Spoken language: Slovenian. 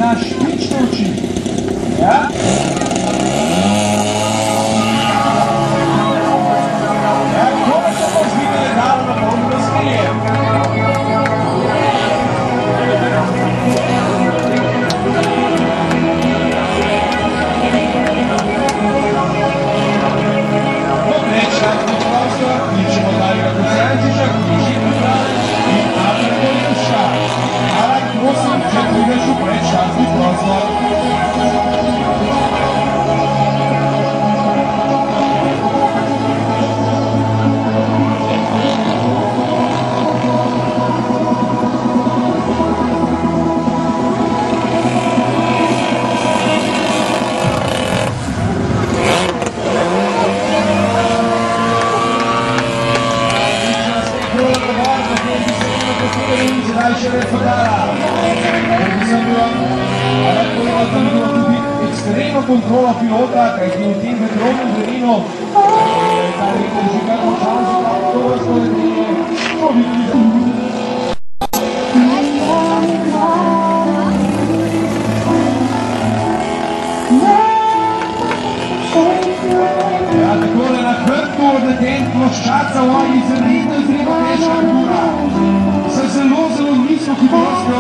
na špične oči. Ja? Ja, kako se bo zvideli dalo na polno razkrije? Kličemo Darija Kosančiča, Križi Petrane in Ana Kojuša. Ana, prosim, če prideš v predčasni prostor. Še več podala. Predvsem bila tudi ekstremno kontrola pilota, kajti v tem vetrovnem terenu je ta rekel že kako čas, to vrsto letenje, to bi tudi zanimljivo. Ja, takole na hrbtu odleten ploščaca v izredno težka gora. Zelo nizko hitrostjo